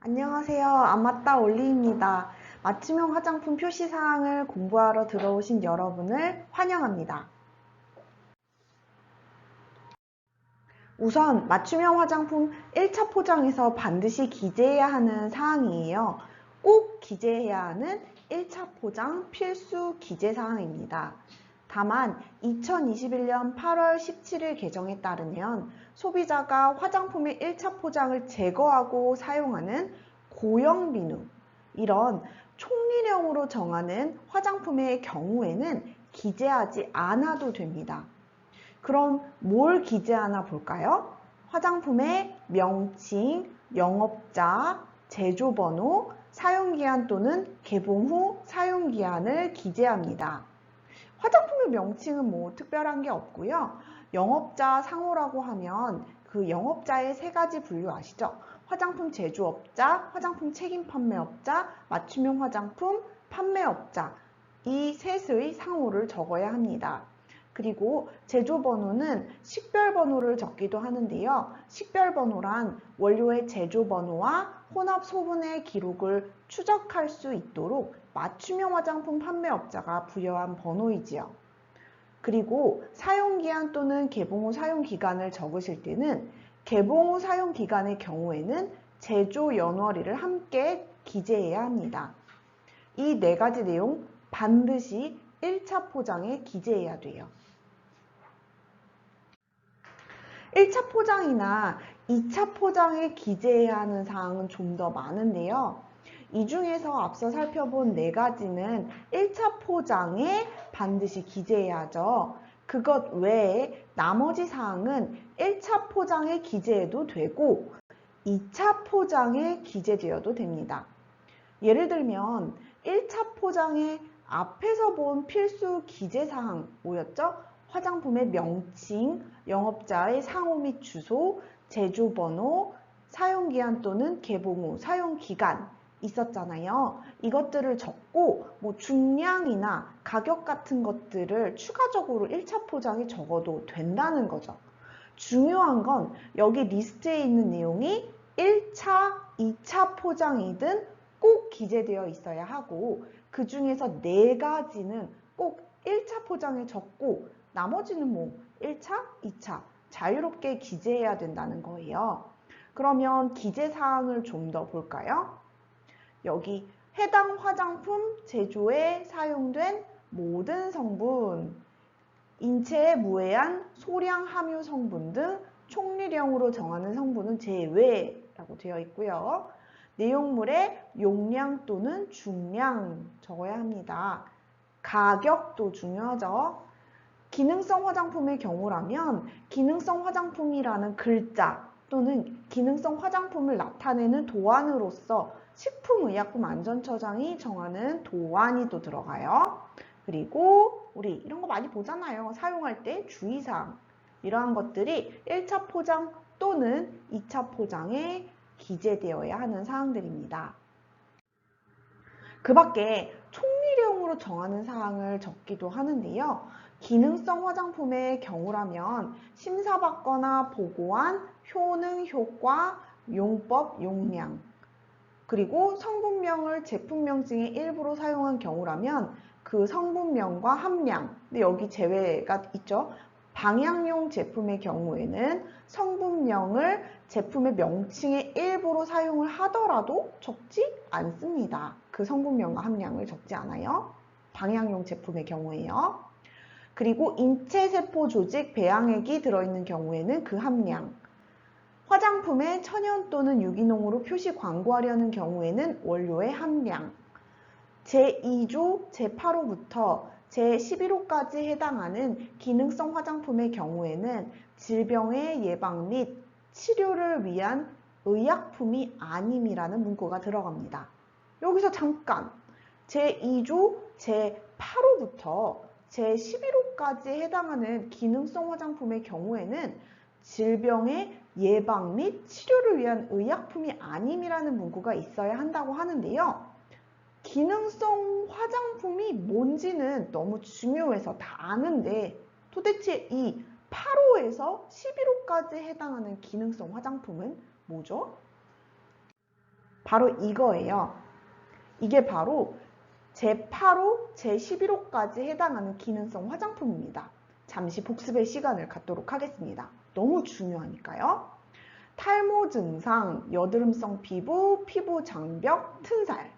안녕하세요. 아맞다 올리입니다. 맞춤형 화장품 표시사항을 공부하러 들어오신 여러분을 환영합니다. 우선 맞춤형 화장품 1차 포장에서 반드시 기재해야 하는 사항이에요. 꼭 기재해야 하는 1차 포장 필수 기재사항입니다. 다만 2021년 8월 17일 개정에 따르면 소비자가 화장품의 1차 포장을 제거하고 사용하는 고형 비누, 이런 총리령으로 정하는 화장품의 경우에는 기재하지 않아도 됩니다. 그럼 뭘 기재하나 볼까요? 화장품의 명칭, 영업자, 제조번호, 사용기한 또는 개봉 후 사용기한을 기재합니다. 화장품의 명칭은 특별한 게 없고요. 영업자 상호라고 하면 그 영업자의 세 가지 분류 아시죠? 화장품 제조업자, 화장품 책임 판매업자, 맞춤형 화장품 판매업자, 이 셋의 상호를 적어야 합니다. 그리고 제조번호는 식별번호를 적기도 하는데요. 식별번호란 원료의 제조번호와 혼합 소분의 기록을 추적할 수 있도록 맞춤형 화장품 판매업자가 부여한 번호이지요. 그리고 사용기한 또는 개봉 후 사용기간을 적으실 때는 개봉 후 사용기간의 경우에는 제조 연월일을 함께 기재해야 합니다. 이 네 가지 내용 반드시 1차 포장에 기재해야 돼요. 1차 포장이나 2차 포장에 기재해야 하는 사항은 좀 더 많은데요. 이 중에서 앞서 살펴본 네 가지는 1차 포장에 반드시 기재해야죠. 그것 외에 나머지 사항은 1차 포장에 기재해도 되고 2차 포장에 기재되어도 됩니다. 예를 들면 1차 포장에 앞에서 본 필수 기재사항 뭐였죠? 화장품의 명칭, 영업자의 상호 및 주소, 제조번호, 사용기한 또는 개봉 후 사용기간 있었잖아요. 이것들을 적고 중량이나 가격 같은 것들을 추가적으로 1차 포장에 적어도 된다는 거죠. 중요한 건 여기 리스트에 있는 내용이 1차, 2차 포장이든 꼭 기재되어 있어야 하고 그 중에서 네 가지는 꼭 1차 포장에 적고 나머지는 1차, 2차 자유롭게 기재해야 된다는 거예요. 그러면 기재사항을 좀 더 볼까요? 여기 해당 화장품 제조에 사용된 모든 성분, 인체에 무해한 소량 함유 성분 등 총리령으로 정하는 성분은 제외라고 되어 있고요. 내용물의 용량 또는 중량 적어야 합니다. 가격도 중요하죠. 기능성 화장품의 경우라면 기능성 화장품이라는 글자 또는 기능성 화장품을 나타내는 도안으로서 식품의약품안전처장이 정하는 도안이 또 들어가요. 그리고 우리 이런 거 많이 보잖아요. 사용할 때 주의사항. 이러한 것들이 1차 포장 또는 2차 포장에 기재되어야 하는 사항들입니다. 그 밖에 총리령으로 정하는 사항을 적기도 하는데요. 기능성 화장품의 경우라면 심사받거나 보고한 효능, 효과, 용법, 용량, 그리고 성분명을 제품명칭의 일부로 사용한 경우라면 그 성분명과 함량, 근데 여기 제외가 있죠. 방향용 제품의 경우에는 성분명을 제품의 명칭의 일부로 사용을 하더라도 적지 않습니다. 그 성분명과 함량을 적지 않아요. 방향용 제품의 경우에요. 그리고 인체세포 조직 배양액이 들어있는 경우에는 그 함량, 화장품에 천연 또는 유기농으로 표시 광고하려는 경우에는 원료의 함량, 제2조 제8호부터 제11호까지 해당하는 기능성 화장품의 경우에는 질병의 예방 및 치료를 위한 의약품이 아님이라는 문구가 들어갑니다. 여기서 잠깐 제2조 제8호부터 제11호까지 해당하는 기능성 화장품의 경우에는 질병의 예방 및 치료를 위한 의약품이 아님이라는 문구가 있어야 한다고 하는데요. 기능성 화장품이 뭔지는 너무 중요해서 다 아는데 도대체 이 8호에서 11호까지 해당하는 기능성 화장품은 뭐죠? 바로 이거예요. 이게 바로 제8호, 제11호까지 해당하는 기능성 화장품입니다. 잠시 복습의 시간을 갖도록 하겠습니다. 너무 중요하니까요. 탈모 증상, 여드름성 피부, 피부 장벽, 튼살.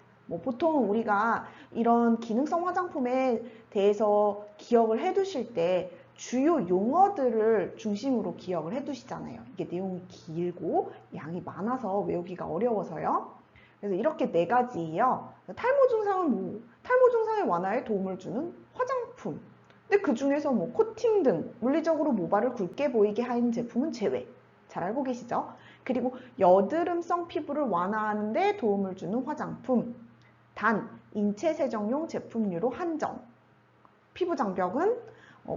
보통 우리가 이런 기능성 화장품에 대해서 기억을 해두실 때 주요 용어들을 중심으로 기억을 해두시잖아요. 이게 내용이 길고 양이 많아서 외우기가 어려워서요. 그래서 이렇게 4가지예요. 탈모 증상은 탈모 증상의 완화에 도움을 주는 화장품. 근데 그 중에서 코팅 등 물리적으로 모발을 굵게 보이게 하는 제품은 제외. 잘 알고 계시죠? 그리고 여드름성 피부를 완화하는 데 도움을 주는 화장품. 단, 인체 세정용 제품류로 한정. 피부 장벽은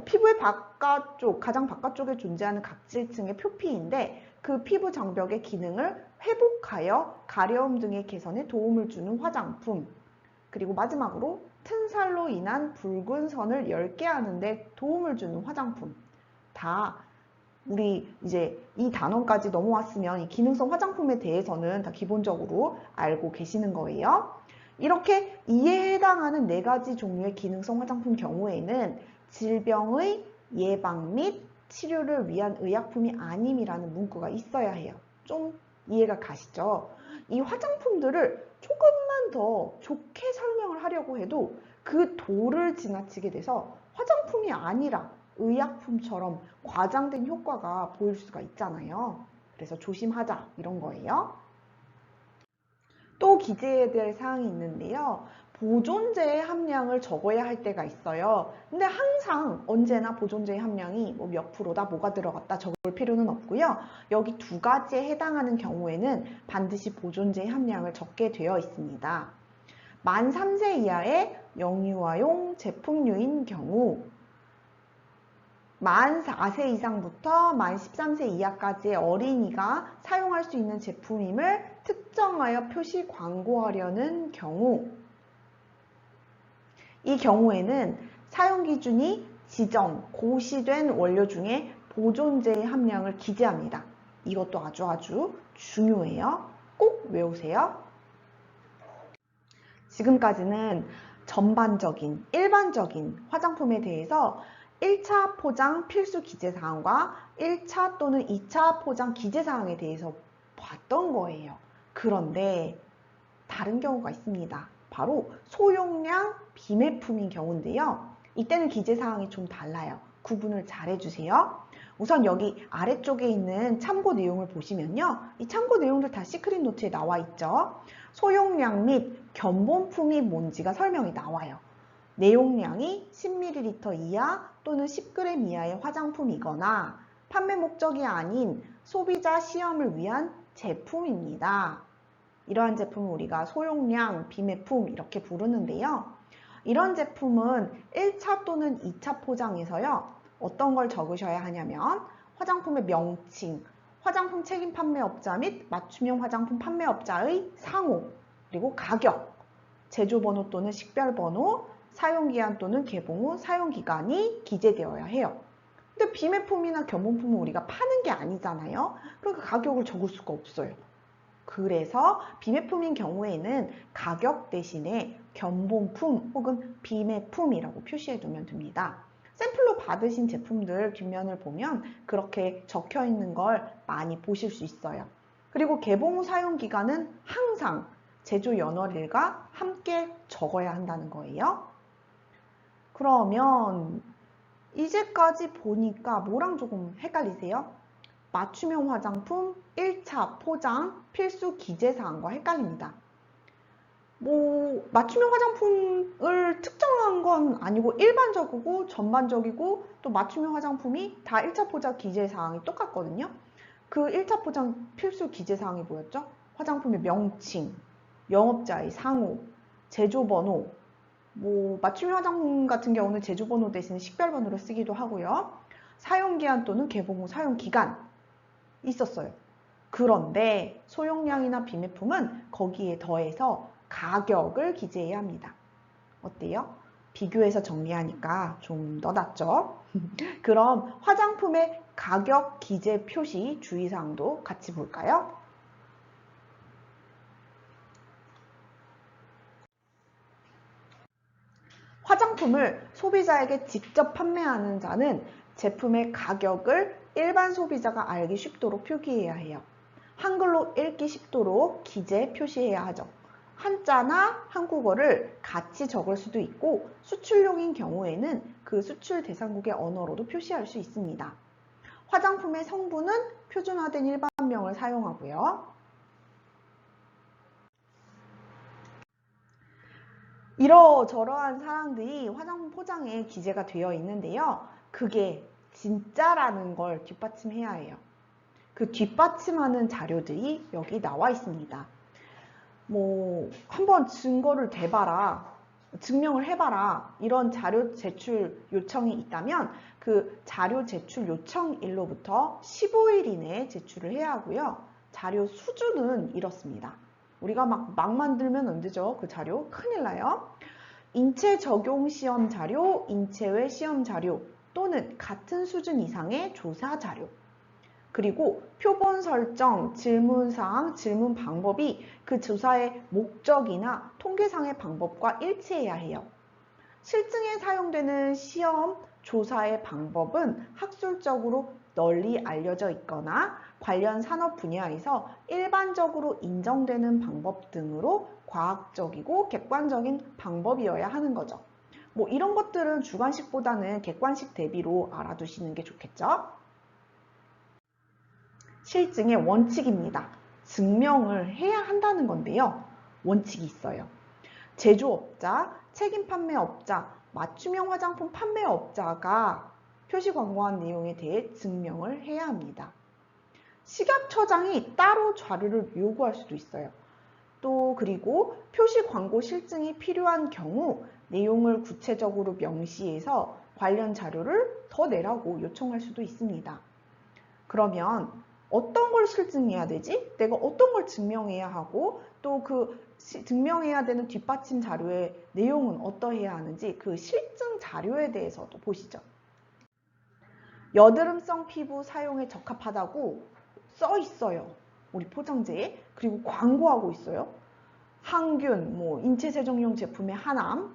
피부의 바깥쪽, 가장 바깥쪽에 존재하는 각질층의 표피인데 그 피부 장벽의 기능을 회복하여 가려움 등의 개선에 도움을 주는 화장품. 그리고 마지막으로 튼살로 인한 붉은 선을 엷게 하는데 도움을 주는 화장품. 다 우리 이제 이 단원까지 넘어왔으면 이 기능성 화장품에 대해서는 다 기본적으로 알고 계시는 거예요. 이렇게 이에 해당하는 4가지 종류의 기능성 화장품 경우에는 질병의 예방 및 치료를 위한 의약품이 아님이라는 문구가 있어야 해요. 좀 이해가 가시죠? 이 화장품들을 조금만 더 좋게 설명을 하려고 해도 그 도를 지나치게 돼서 화장품이 아니라 의약품처럼 과장된 효과가 보일 수가 있잖아요. 그래서 조심하자 이런 거예요. 또 기재해야 될 사항이 있는데요. 보존제의 함량을 적어야 할 때가 있어요. 근데 항상 언제나 보존제의 함량이 몇 프로다, 뭐가 들어갔다 적을 필요는 없고요. 여기 2가지에 해당하는 경우에는 반드시 보존제의 함량을 적게 되어 있습니다. 만 3세 이하의 영유아용 제품류인 경우 만 4세 이상부터 만 13세 이하까지의 어린이가 사용할 수 있는 제품임을 특정하여 표시 광고하려는 경우 이 경우에는 사용 기준이 지정, 고시된 원료 중에 보존제의 함량을 기재합니다. 이것도 아주 중요해요. 꼭 외우세요. 지금까지는 전반적인, 일반적인 화장품에 대해서 1차 포장 필수 기재사항과 1차 또는 2차 포장 기재사항에 대해서 봤던 거예요. 그런데 다른 경우가 있습니다. 바로 소용량 비매품인 경우인데요. 이때는 기재사항이 좀 달라요. 구분을 잘 해주세요. 우선 여기 아래쪽에 있는 참고 내용을 보시면요. 이 참고 내용들 다 시크릿 노트에 나와 있죠. 소용량 및 견본품이 뭔지가 설명이 나와요. 내용량이 10ml 이하 또는 10g 이하의 화장품이거나 판매 목적이 아닌 소비자 시험을 위한 제품입니다. 이러한 제품을 우리가 소용량, 비매품 이렇게 부르는데요. 이런 제품은 1차 또는 2차 포장에서요. 어떤 걸 적으셔야 하냐면 화장품의 명칭, 화장품 책임 판매업자 및 맞춤형 화장품 판매업자의 상호, 그리고 가격, 제조번호 또는 식별번호, 사용기한 또는 개봉 후 사용기간이 기재되어야 해요. 근데 비매품이나 견본품은 우리가 파는 게 아니잖아요. 그러니까 가격을 적을 수가 없어요. 그래서 비매품인 경우에는 가격 대신에 견본품 혹은 비매품이라고 표시해 두면 됩니다. 샘플로 받으신 제품들 뒷면을 보면 그렇게 적혀 있는 걸 많이 보실 수 있어요. 그리고 개봉 후 사용기간은 항상 제조 연월일과 함께 적어야 한다는 거예요. 그러면 이제까지 보니까 뭐랑 조금 헷갈리세요? 맞춤형 화장품 1차 포장 필수 기재사항과 헷갈립니다. 맞춤형 화장품을 특정한 건 아니고 일반적이고 전반적이고 또 맞춤형 화장품이 다 1차 포장 기재사항이 똑같거든요. 그 1차 포장 필수 기재사항이 뭐였죠? 화장품의 명칭, 영업자의 상호, 제조번호, 맞춤형 화장품 같은 경우는 제조번호 대신 식별번호를 쓰기도 하고요. 사용기한 또는 개봉 후 사용기간 있었어요. 그런데 소용량이나 비매품은 거기에 더해서 가격을 기재해야 합니다. 어때요? 비교해서 정리하니까 좀 더 낫죠? 그럼 화장품의 가격 기재 표시 주의사항도 같이 볼까요? 화장품을 소비자에게 직접 판매하는 자는 제품의 가격을 일반 소비자가 알기 쉽도록 표기해야 해요. 한글로 읽기 쉽도록 기재 표시해야 하죠. 한자나 한국어를 같이 적을 수도 있고 수출용인 경우에는 그 수출 대상국의 언어로도 표시할 수 있습니다. 화장품의 성분은 표준화된 일반명을 사용하고요. 이러저러한 사항들이 화장품 포장에 기재가 되어 있는데요. 그게 진짜라는 걸 뒷받침해야 해요. 그 뒷받침하는 자료들이 여기 나와 있습니다. 한번 증거를 대봐라, 증명을 해봐라 이런 자료 제출 요청이 있다면 그 자료 제출 요청일로부터 15일 이내에 제출을 해야 하고요. 자료 수준은 이렇습니다. 우리가 막 만들면 안 되죠. 그 자료 큰일 나요. 인체 적용 시험 자료, 인체외 시험 자료 또는 같은 수준 이상의 조사 자료. 그리고 표본 설정, 질문사항, 질문 방법이 그 조사의 목적이나 통계상의 방법과 일치해야 해요. 실증에 사용되는 시험, 조사의 방법은 학술적으로 널리 알려져 있거나 관련 산업 분야에서 일반적으로 인정되는 방법 등으로 과학적이고 객관적인 방법이어야 하는 거죠. 이런 것들은 주관식보다는 객관식 대비로 알아두시는 게 좋겠죠? 실증의 원칙입니다. 증명을 해야 한다는 건데요. 원칙이 있어요. 제조업자, 책임 판매업자, 맞춤형 화장품 판매업자가 표시 광고한 내용에 대해 증명을 해야 합니다. 식약처장이 따로 자료를 요구할 수도 있어요. 또 그리고 표시 광고 실증이 필요한 경우 내용을 구체적으로 명시해서 관련 자료를 더 내라고 요청할 수도 있습니다. 그러면 어떤 걸 실증해야 되지? 내가 어떤 걸 증명해야 하고 또 그 증명해야 되는 뒷받침 자료의 내용은 어떠해야 하는지 그 실증 자료에 대해서도 보시죠. 여드름성 피부 사용에 적합하다고 써 있어요. 우리 포장지에. 그리고 광고하고 있어요. 항균, 인체 세정용 제품의 하남,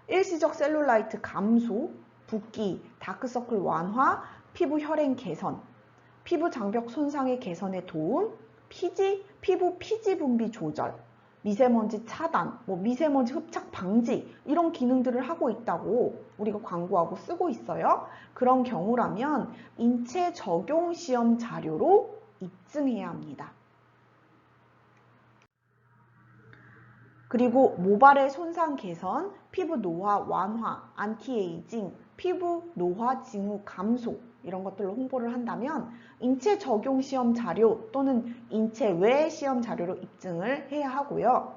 일시적 셀룰라이트 감소, 붓기, 다크서클 완화, 피부 혈행 개선, 피부 장벽 손상의 개선에 도움, 피부 피지 분비 조절, 미세먼지 차단, 미세먼지 흡착 방지 이런 기능들을 하고 있다고 우리가 광고하고 쓰고 있어요. 그런 경우라면 인체 적용 시험 자료로 입증해야 합니다. 그리고 모발의 손상 개선, 피부 노화 완화, 안티에이징, 피부 노화 징후 감소 이런 것들로 홍보를 한다면 인체 적용 시험 자료 또는 인체 외 시험 자료로 입증을 해야 하고요.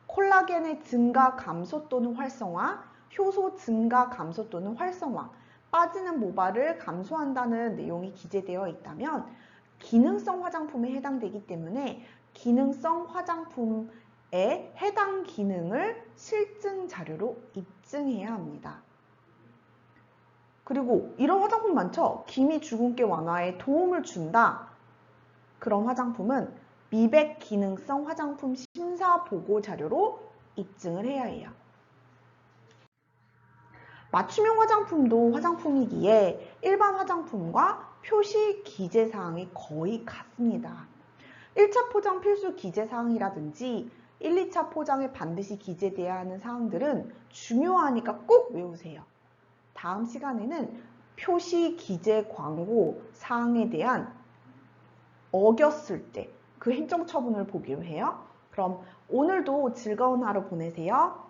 콜라겐의 증가 감소 또는 활성화, 효소 증가 감소 또는 활성화, 빠지는 모발을 감소한다는 내용이 기재되어 있다면 기능성 화장품에 해당되기 때문에 기능성 화장품에 해당 기능을 실증 자료로 입증해야 합니다. 그리고 이런 화장품 많죠? 기미 주근깨 완화에 도움을 준다. 그런 화장품은 미백 기능성 화장품 심사 보고 자료로 입증을 해야 해요. 맞춤형 화장품도 화장품이기에 일반 화장품과 표시 기재 사항이 거의 같습니다. 1차 포장 필수 기재 사항이라든지 1, 2차 포장에 반드시 기재돼야 하는 사항들은 중요하니까 꼭 외우세요. 다음 시간에는 표시 기재 광고 사항에 대한 어겼을 때 그 행정처분을 보기로 해요. 그럼 오늘도 즐거운 하루 보내세요.